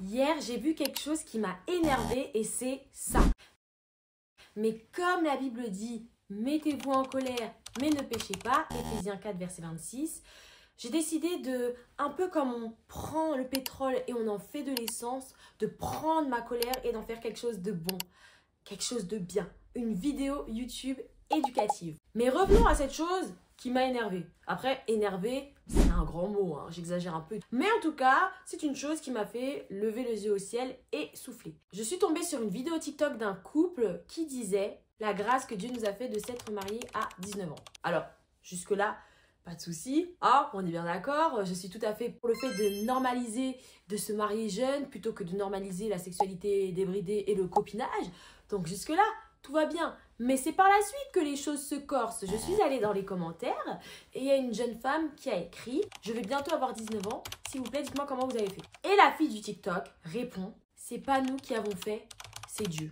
Hier, j'ai vu quelque chose qui m'a énervée et c'est ça. Mais comme la Bible dit, mettez-vous en colère, mais ne péchez pas, Éphésiens 4, verset 26, j'ai décidé de, un peu comme on prend le pétrole et on en fait de l'essence, de prendre ma colère et d'en faire quelque chose de bon, quelque chose de bien. Une vidéo YouTube éducative. Mais revenons à cette chose qui m'a énervée. Après, énervée, c'est un grand mot, hein, j'exagère un peu. Mais en tout cas, c'est une chose qui m'a fait lever les yeux au ciel et souffler. Je suis tombée sur une vidéo TikTok d'un couple qui disait la grâce que Dieu nous a fait de s'être mariés à 19 ans. Alors, jusque-là, pas de souci, hein, on est bien d'accord. Je suis tout à fait pour le fait de normaliser, de se marier jeune plutôt que de normaliser la sexualité débridée et le copinage. Donc jusque-là, tout va bien. Mais c'est par la suite que les choses se corsent. Je suis allée dans les commentaires et il y a une jeune femme qui a écrit « Je vais bientôt avoir 19 ans. S'il vous plaît, dites-moi comment vous avez fait. » Et la fille du TikTok répond « C'est pas nous qui avons fait, c'est Dieu. »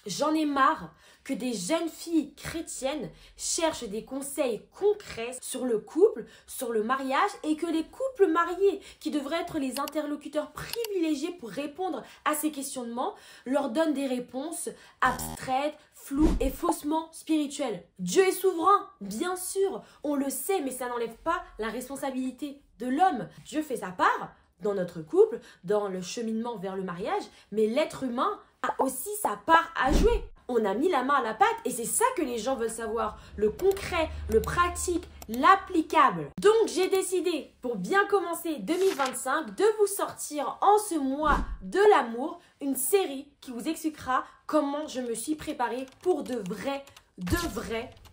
J'en ai marre que des jeunes filles chrétiennes cherchent des conseils concrets sur le couple, sur le mariage et que les couples mariés, qui devraient être les interlocuteurs privilégiés pour répondre à ces questionnements, leur donnent des réponses abstraites, floues et faussement spirituelles. Dieu est souverain, bien sûr, on le sait, mais ça n'enlève pas la responsabilité de l'homme. Dieu fait sa part dans notre couple, dans le cheminement vers le mariage, mais l'être humain a aussi sa part à jouer. On a mis la main à la pâte et c'est ça que les gens veulent savoir. Le concret, le pratique, l'applicable. Donc j'ai décidé, pour bien commencer 2025, de vous sortir en ce mois de l'amour, une série qui vous expliquera comment je me suis préparée pour de vrai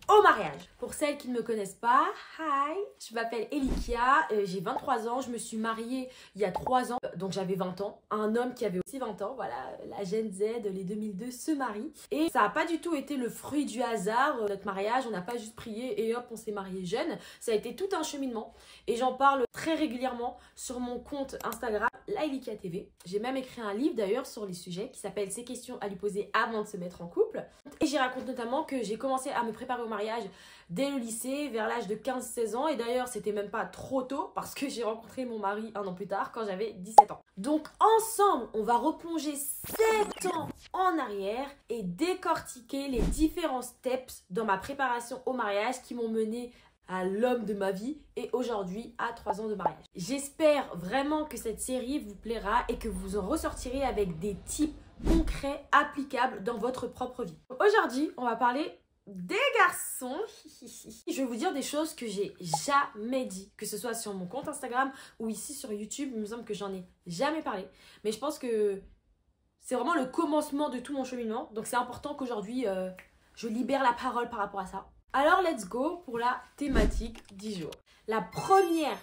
au mariage. Pour celles qui ne me connaissent pas, hi, je m'appelle Elikia, j'ai 23 ans, je me suis mariée il y a 3 ans, donc j'avais 20 ans. Un homme qui avait aussi 20 ans, voilà, la Gen Z, les 2002 se marient. Et ça n'a pas du tout été le fruit du hasard, notre mariage, on n'a pas juste prié et hop, on s'est marié jeune. Ça a été tout un cheminement et j'en parle très régulièrement sur mon compte Instagram, Elikia TV. J'ai même écrit un livre d'ailleurs sur les sujets qui s'appelle « Ces questions à lui poser avant de se mettre en couple ». Et j'y raconte notamment que j'ai commencé à me préparer au mariage dès le lycée, vers l'âge de 15-16 ans. Et d'ailleurs, c'était même pas trop tôt parce que j'ai rencontré mon mari 1 an plus tard quand j'avais 17 ans. Donc ensemble, on va replonger 7 ans en arrière et décortiquer les différents steps dans ma préparation au mariage qui m'ont mené à l'homme de ma vie et aujourd'hui à 3 ans de mariage. J'espère vraiment que cette série vous plaira et que vous en ressortirez avec des tips concrets, applicables dans votre propre vie. Aujourd'hui, on va parler des garçons. Je vais vous dire des choses que j'ai jamais dit, que ce soit sur mon compte Instagram ou ici sur YouTube. Il me semble que j'en ai jamais parlé, mais je pense que c'est vraiment le commencement de tout mon cheminement, donc c'est important qu'aujourd'hui je libère la parole par rapport à ça. Alors let's go pour la thématique du jour. La première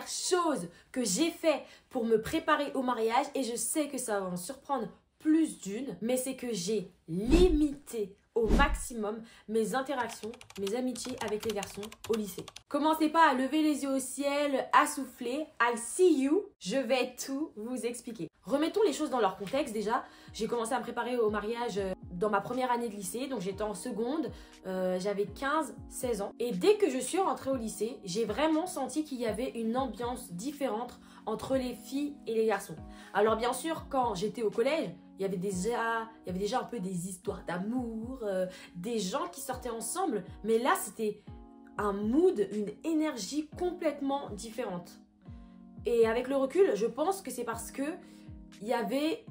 chose que j'ai fait pour me préparer au mariage, et je sais que ça va en surprendre plus d'une, mais c'est que j'ai limité au maximum mes interactions, mes amitiés avec les garçons au lycée. Commencez pas à lever les yeux au ciel, à souffler. I see you. Je vais tout vous expliquer. Remettons les choses dans leur contexte déjà. J'ai commencé à me préparer au mariage dans ma première année de lycée, donc j'étais en seconde, j'avais 15-16 ans. Et dès que je suis rentrée au lycée, j'ai vraiment senti qu'il y avait une ambiance différente entre les filles et les garçons. Alors bien sûr, quand j'étais au collège, il y avait déjà un peu des histoires d'amour, des gens qui sortaient ensemble. Mais là, c'était un mood, une énergie complètement différente. Et avec le recul, je pense que c'est parce que il y avait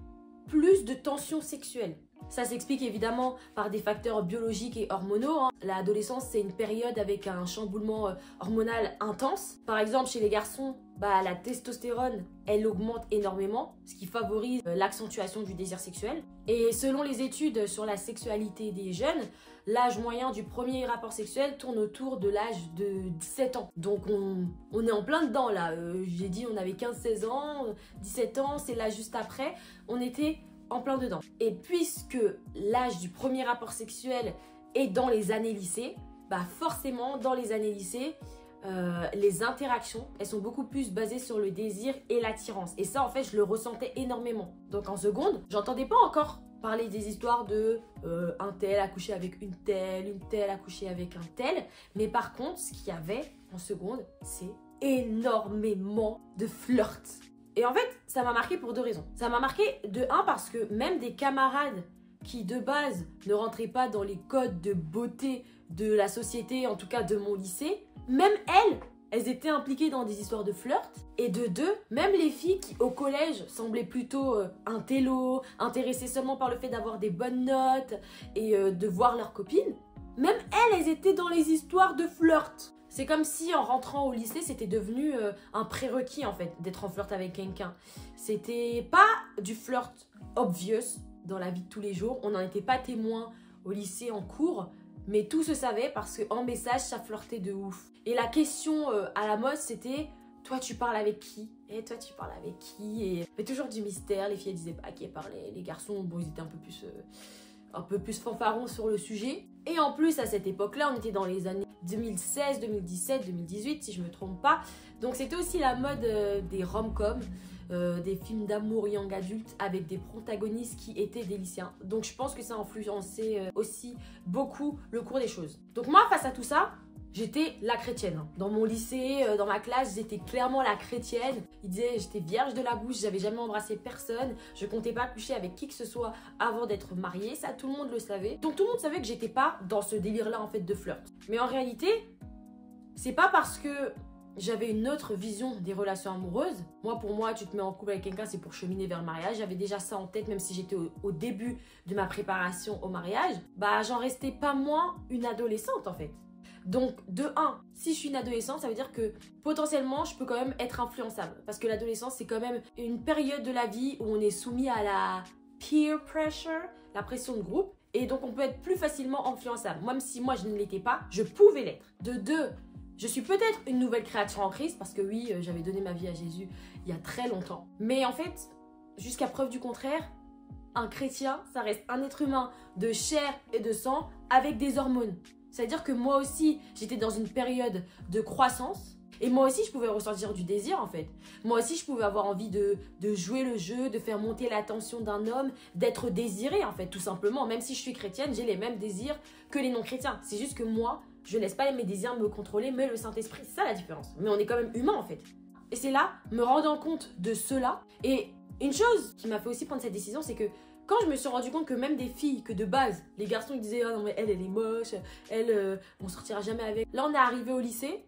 plus de tension sexuelle. Ça s'explique évidemment par des facteurs biologiques et hormonaux. L'adolescence, c'est une période avec un chamboulement hormonal intense. Par exemple, chez les garçons, la testostérone, elle augmente énormément, ce qui favorise l'accentuation du désir sexuel. Et selon les études sur la sexualité des jeunes, l'âge moyen du premier rapport sexuel tourne autour de l'âge de 17 ans. Donc on est en plein dedans là. J'ai dit on avait 15-16 ans, 17 ans, c'est là juste après. On était en plein dedans. Et puisque l'âge du premier rapport sexuel est dans les années lycée, forcément dans les années lycée, les interactions, elles sont beaucoup plus basées sur le désir et l'attirance. Et ça, en fait, je le ressentais énormément. Donc en seconde, j'entendais pas encore parler des histoires de un tel a couché avec une telle a couché avec un tel. Mais par contre, ce qu'il y avait en seconde, c'est énormément de flirts. Et en fait, ça m'a marqué pour deux raisons. Ça m'a marqué de un parce que même des camarades qui de base ne rentraient pas dans les codes de beauté de la société, en tout cas de mon lycée, même elles étaient impliquées dans des histoires de flirt. Et de deux, même les filles qui au collège semblaient plutôt intello, intéressées seulement par le fait d'avoir des bonnes notes et de voir leurs copines, même elles étaient dans les histoires de flirt. C'est comme si en rentrant au lycée, c'était devenu un prérequis en fait, d'être en flirt avec quelqu'un. C'était pas du flirt obvious dans la vie de tous les jours, on n'en était pas témoin au lycée en cours, mais tout se savait parce qu'en message, ça flirtait de ouf. Et la question à la mode, c'était « Toi, tu parles avec qui ?» Et toi, tu parles avec qui? Et mais toujours du mystère, les filles elles disaient pas à qui elles parlaient, les garçons, bon, ils étaient un peu plus fanfarons sur le sujet. Et en plus, à cette époque-là, on était dans les années 2016, 2017, 2018, si je me trompe pas. Donc c'était aussi la mode des rom-coms, des films d'amour young adulte avec des protagonistes qui étaient des lycéens. Donc je pense que ça a influencé aussi beaucoup le cours des choses. Donc moi, face à tout ça, j'étais la chrétienne. Dans mon lycée, dans ma classe, j'étais clairement la chrétienne. Ils disaient j'étais vierge de la bouche, j'avais jamais embrassé personne. Je comptais pas coucher avec qui que ce soit avant d'être mariée. Ça, tout le monde le savait. Donc tout le monde savait que j'étais pas dans ce délire-là en fait de flirt. Mais en réalité, c'est pas parce que j'avais une autre vision des relations amoureuses. Moi, pour moi, tu te mets en couple avec quelqu'un, c'est pour cheminer vers le mariage. J'avais déjà ça en tête, même si j'étais au début de ma préparation au mariage. Bah, j'en restais pas moins une adolescente en fait. Donc, de un, si je suis une adolescente, ça veut dire que potentiellement, je peux quand même être influençable. Parce que l'adolescence, c'est quand même une période de la vie où on est soumis à la peer pressure, la pression de groupe. Et donc, on peut être plus facilement influençable. Même si moi, je ne l'étais pas, je pouvais l'être. De deux, je suis peut-être une nouvelle créature en Christ. Parce que oui, j'avais donné ma vie à Jésus il y a très longtemps. Mais en fait, jusqu'à preuve du contraire, un chrétien, ça reste un être humain de chair et de sang avec des hormones. C'est-à-dire que moi aussi, j'étais dans une période de croissance. Et moi aussi, je pouvais ressentir du désir, en fait. Moi aussi, je pouvais avoir envie de jouer le jeu, de faire monter l'attention d'un homme, d'être désirée, en fait, tout simplement. Même si je suis chrétienne, j'ai les mêmes désirs que les non-chrétiens. C'est juste que moi, je ne laisse pas mes désirs me contrôler, mais le Saint-Esprit, c'est ça la différence. Mais on est quand même humain, en fait. Et c'est là, me rendant compte de cela. Et une chose qui m'a fait aussi prendre cette décision, c'est que quand je me suis rendu compte que même des filles, que de base, les garçons ils disaient « Oh non mais elle est moche, elle, on sortira jamais avec ». Là on est arrivé au lycée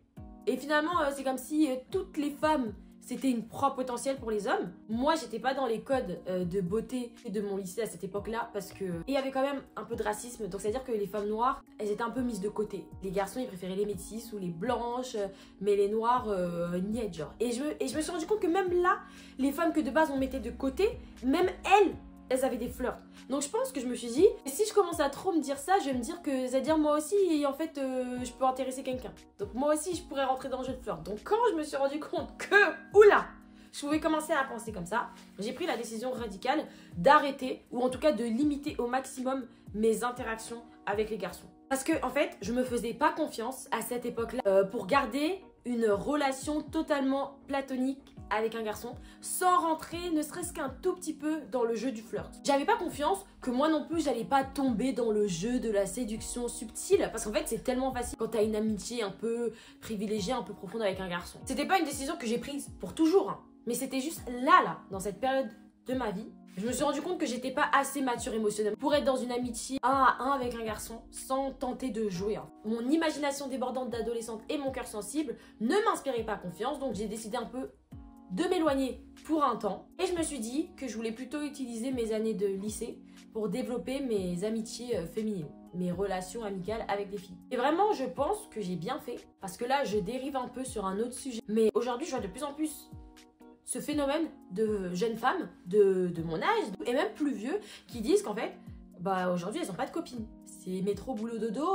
et finalement c'est comme si toutes les femmes c'était une proie potentielle pour les hommes. Moi j'étais pas dans les codes de beauté de mon lycée à cette époque-là parce que... Et il y avait quand même un peu de racisme, donc c'est à dire que les femmes noires, elles étaient un peu mises de côté. Les garçons ils préféraient les métisses ou les blanches, mais les noires, niet genre. Et je me suis rendu compte que même là, les femmes que de base on mettait de côté, même elles avaient des flirts. Donc je pense que je me suis dit, si je commence à trop me dire ça, je vais me dire que, c'est-à-dire moi aussi, en fait, je peux intéresser quelqu'un. Donc moi aussi, je pourrais rentrer dans le jeu de flirt. Donc quand je me suis rendu compte que, oula, je pouvais commencer à penser comme ça, j'ai pris la décision radicale d'arrêter, ou en tout cas de limiter au maximum mes interactions avec les garçons. Parce que, en fait, je me faisais pas confiance à cette époque-là pour garder une relation totalement platonique avec un garçon sans rentrer ne serait-ce qu'un tout petit peu dans le jeu du flirt. J'avais pas confiance que moi non plus j'allais pas tomber dans le jeu de la séduction subtile parce qu'en fait c'est tellement facile quand t'as une amitié un peu privilégiée, un peu profonde avec un garçon. C'était pas une décision que j'ai prise pour toujours hein, mais c'était juste là, dans cette période de ma vie. Je me suis rendu compte que j'étais pas assez mature émotionnellement pour être dans une amitié 1 à 1 avec un garçon sans tenter de jouer. Mon imagination débordante d'adolescente et mon cœur sensible ne m'inspiraient pas confiance, donc j'ai décidé un peu de m'éloigner pour un temps. Et je me suis dit que je voulais plutôt utiliser mes années de lycée pour développer mes amitiés féminines, mes relations amicales avec des filles. Et vraiment, je pense que j'ai bien fait parce que là, je dérive un peu sur un autre sujet. Mais aujourd'hui, je vois de plus en plus ce phénomène de jeunes femmes de mon âge et même plus vieux qui disent qu'en fait, bah aujourd'hui elles n'ont pas de copines. C'est métro, boulot, dodo,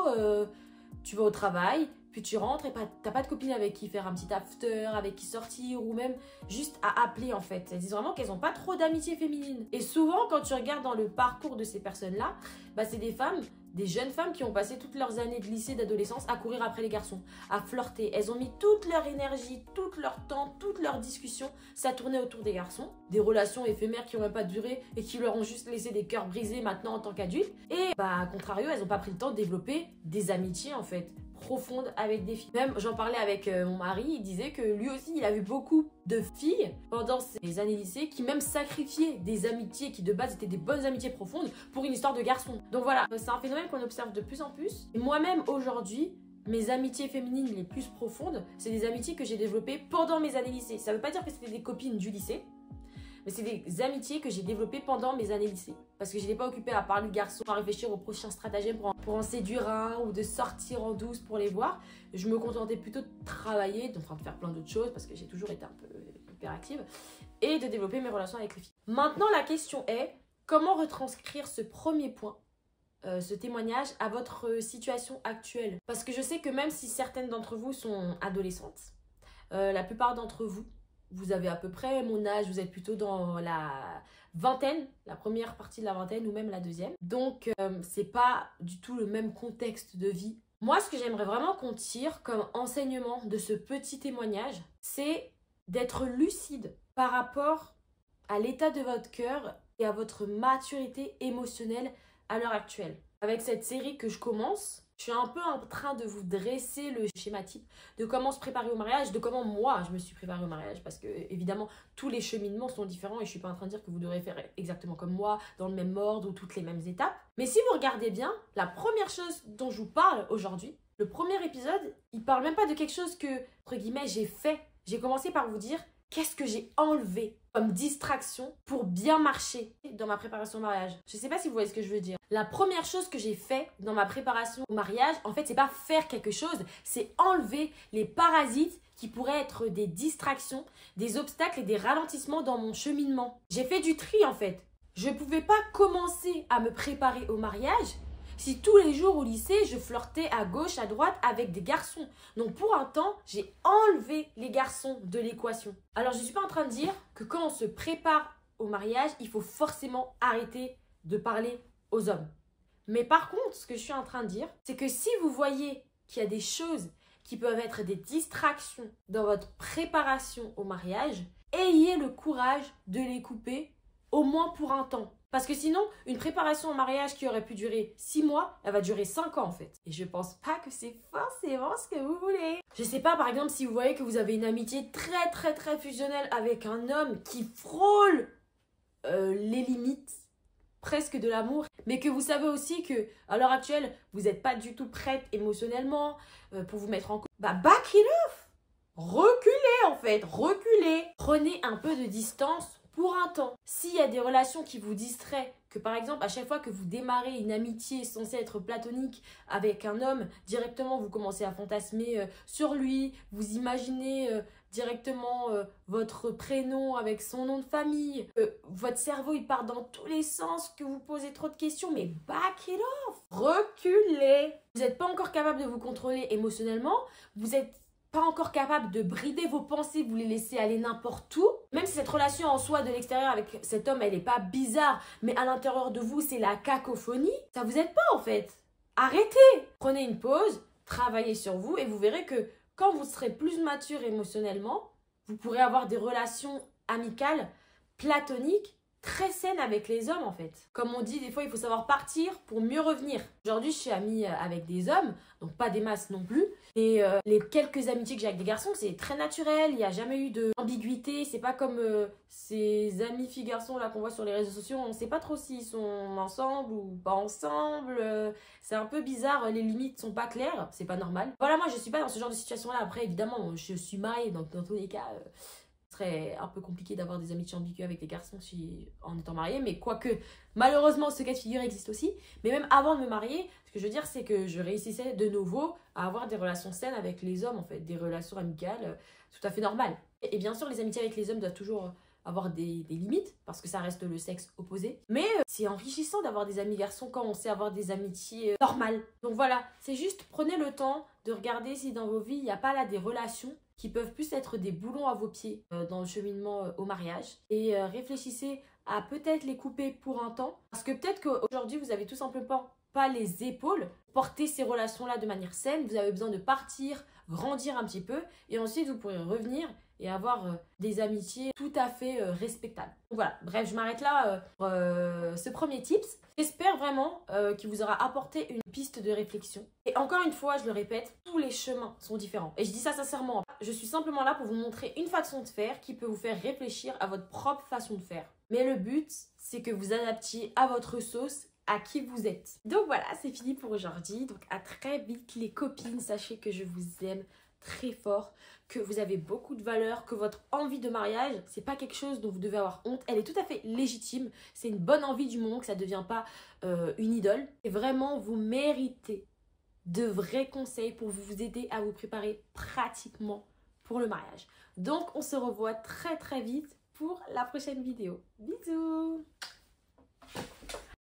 tu vas au travail, puis tu rentres et t'as pas de copine avec qui faire un petit after, avec qui sortir ou même juste à appeler en fait. Elles disent vraiment qu'elles n'ont pas trop d'amitié féminine. Et souvent quand tu regardes dans le parcours de ces personnes-là, bah c'est des femmes, des jeunes femmes qui ont passé toutes leurs années de lycée, d'adolescence à courir après les garçons, à flirter. Elles ont mis toute leur énergie, tout leur temps, toutes leurs discussions, ça tournait autour des garçons. Des relations éphémères qui n'ont même pas duré et qui leur ont juste laissé des cœurs brisés maintenant en tant qu'adultes. Et bah, à contrario, elles n'ont pas pris le temps de développer des amitiés en fait, profondes avec des filles. Même j'en parlais avec mon mari, il disait que lui aussi il a vu beaucoup de filles pendant ses années lycée qui même sacrifiaient des amitiés qui de base étaient des bonnes amitiés profondes pour une histoire de garçon. Donc voilà, c'est un phénomène qu'on observe de plus en plus. Et moi-même aujourd'hui, mes amitiés féminines les plus profondes, c'est des amitiés que j'ai développées pendant mes années lycée. Ça veut pas dire que c'était des copines du lycée, mais c'est des amitiés que j'ai développées pendant mes années lycée. Parce que je n'étais pas occupée à parler de garçons, à réfléchir aux prochains stratagèmes pour en séduire un ou de sortir en douce pour les voir. Je me contentais plutôt de travailler, de faire plein d'autres choses parce que j'ai toujours été un peu hyperactive et de développer mes relations avec les filles. Maintenant, la question est, comment retranscrire ce premier point, ce témoignage à votre situation actuelle? Parce que je sais que même si certaines d'entre vous sont adolescentes, la plupart d'entre vous, vous avez à peu près mon âge, vous êtes plutôt dans la vingtaine, la première partie de la vingtaine ou même la deuxième. Donc, c'est pas du tout le même contexte de vie. Moi, ce que j'aimerais vraiment qu'on tire comme enseignement de ce petit témoignage, c'est d'être lucide par rapport à l'état de votre cœur et à votre maturité émotionnelle à l'heure actuelle. Avec cette série que je commence, je suis un peu en train de vous dresser le schéma type de comment se préparer au mariage, de comment moi je me suis préparée au mariage, parce que évidemment tous les cheminements sont différents et je ne suis pas en train de dire que vous devrez faire exactement comme moi, dans le même ordre ou toutes les mêmes étapes. Mais si vous regardez bien, la première chose dont je vous parle aujourd'hui, le premier épisode, il parle même pas de quelque chose que, entre guillemets, j'ai fait. J'ai commencé par vous dire qu'est-ce que j'ai enlevé comme distraction pour bien marcher dans ma préparation au mariage. Je ne sais pas si vous voyez ce que je veux dire. La première chose que j'ai fait dans ma préparation au mariage, en fait, c'est pas faire quelque chose, c'est enlever les parasites qui pourraient être des distractions, des obstacles et des ralentissements dans mon cheminement. J'ai fait du tri en fait. Je ne pouvais pas commencer à me préparer au mariage si tous les jours au lycée, je flirtais à gauche, à droite avec des garçons. Donc pour un temps, j'ai enlevé les garçons de l'équation. Alors je ne suis pas en train de dire que quand on se prépare au mariage, il faut forcément arrêter de parler aux hommes. Mais par contre, ce que je suis en train de dire, c'est que si vous voyez qu'il y a des choses qui peuvent être des distractions dans votre préparation au mariage, ayez le courage de les couper, au moins pour un temps. Parce que sinon, une préparation au mariage qui aurait pu durer 6 mois, elle va durer 5 ans en fait. Et je pense pas que c'est forcément ce que vous voulez. Je sais pas, par exemple, si vous voyez que vous avez une amitié très fusionnelle avec un homme qui frôle les limites presque de l'amour, mais que vous savez aussi que à l'heure actuelle, vous n'êtes pas du tout prête émotionnellement pour vous mettre en couple, bah back it off. Reculez en fait, reculez. Prenez un peu de distance pour un temps. S'il y a des relations qui vous distraient, que par exemple à chaque fois que vous démarrez une amitié censée être platonique avec un homme, directement vous commencez à fantasmer sur lui, vous imaginez directement votre prénom avec son nom de famille, votre cerveau il part dans tous les sens, que vous posez trop de questions, mais back it off, reculez. Vous n'êtes pas encore capable de vous contrôler émotionnellement, vous êtes pas encore capable de brider vos pensées, vous les laissez aller n'importe où. Même si cette relation en soi de l'extérieur avec cet homme, elle n'est pas bizarre, mais à l'intérieur de vous, c'est la cacophonie, ça vous aide pas en fait. Arrêtez. Prenez une pause, travaillez sur vous et vous verrez que quand vous serez plus mature émotionnellement, vous pourrez avoir des relations amicales, platoniques, très saine avec les hommes en fait. Comme on dit, des fois il faut savoir partir pour mieux revenir. Aujourd'hui je suis amie avec des hommes, donc pas des masses non plus. Et les quelques amitiés que j'ai avec des garçons, c'est très naturel, il n'y a jamais eu d'ambiguïté. C'est pas comme ces amis filles-garçons là qu'on voit sur les réseaux sociaux, on sait pas trop s'ils sont ensemble ou pas ensemble. C'est un peu bizarre, les limites sont pas claires, c'est pas normal. Voilà, moi je suis pas dans ce genre de situation là. Après évidemment je suis mariée, donc dans tous les cas... serait un peu compliqué d'avoir des amitiés ambiguës avec des garçons en étant mariée, mais quoique malheureusement ce cas de figure existe aussi. Mais même avant de me marier, ce que je veux dire c'est que je réussissais de nouveau à avoir des relations saines avec les hommes en fait, des relations amicales tout à fait normales. Et bien sûr les amitiés avec les hommes doivent toujours avoir des limites parce que ça reste le sexe opposé, mais c'est enrichissant d'avoir des amis garçons quand on sait avoir des amitiés normales. Donc voilà, c'est juste prenez le temps de regarder si dans vos vies il n'y a pas là des relations qui peuvent plus être des boulons à vos pieds dans le cheminement au mariage. Et réfléchissez à peut-être les couper pour un temps. Parce que peut-être qu'aujourd'hui, vous avez tout simplement pas les épaules pour porter ces relations-là de manière saine. Vous avez besoin de partir, grandir un petit peu. Et ensuite, vous pourrez revenir et avoir des amitiés tout à fait respectables. Donc voilà, bref, je m'arrête là pour ce premier tips. J'espère vraiment qu'il vous aura apporté une piste de réflexion. Et encore une fois, je le répète, tous les chemins sont différents. Et je dis ça sincèrement, je suis simplement là pour vous montrer une façon de faire qui peut vous faire réfléchir à votre propre façon de faire. Mais le but, c'est que vous adaptiez à votre sauce, à qui vous êtes. Donc voilà, c'est fini pour aujourd'hui. Donc à très vite les copines. Sachez que je vous aime très fort, que vous avez beaucoup de valeur, que votre envie de mariage, c'est pas quelque chose dont vous devez avoir honte. Elle est tout à fait légitime. C'est une bonne envie du moment que ça ne devient pas une idole. Et vraiment, vous méritez de vrais conseils pour vous aider à vous préparer pratiquement pour le mariage. Donc on se revoit très très vite pour la prochaine vidéo. Bisous!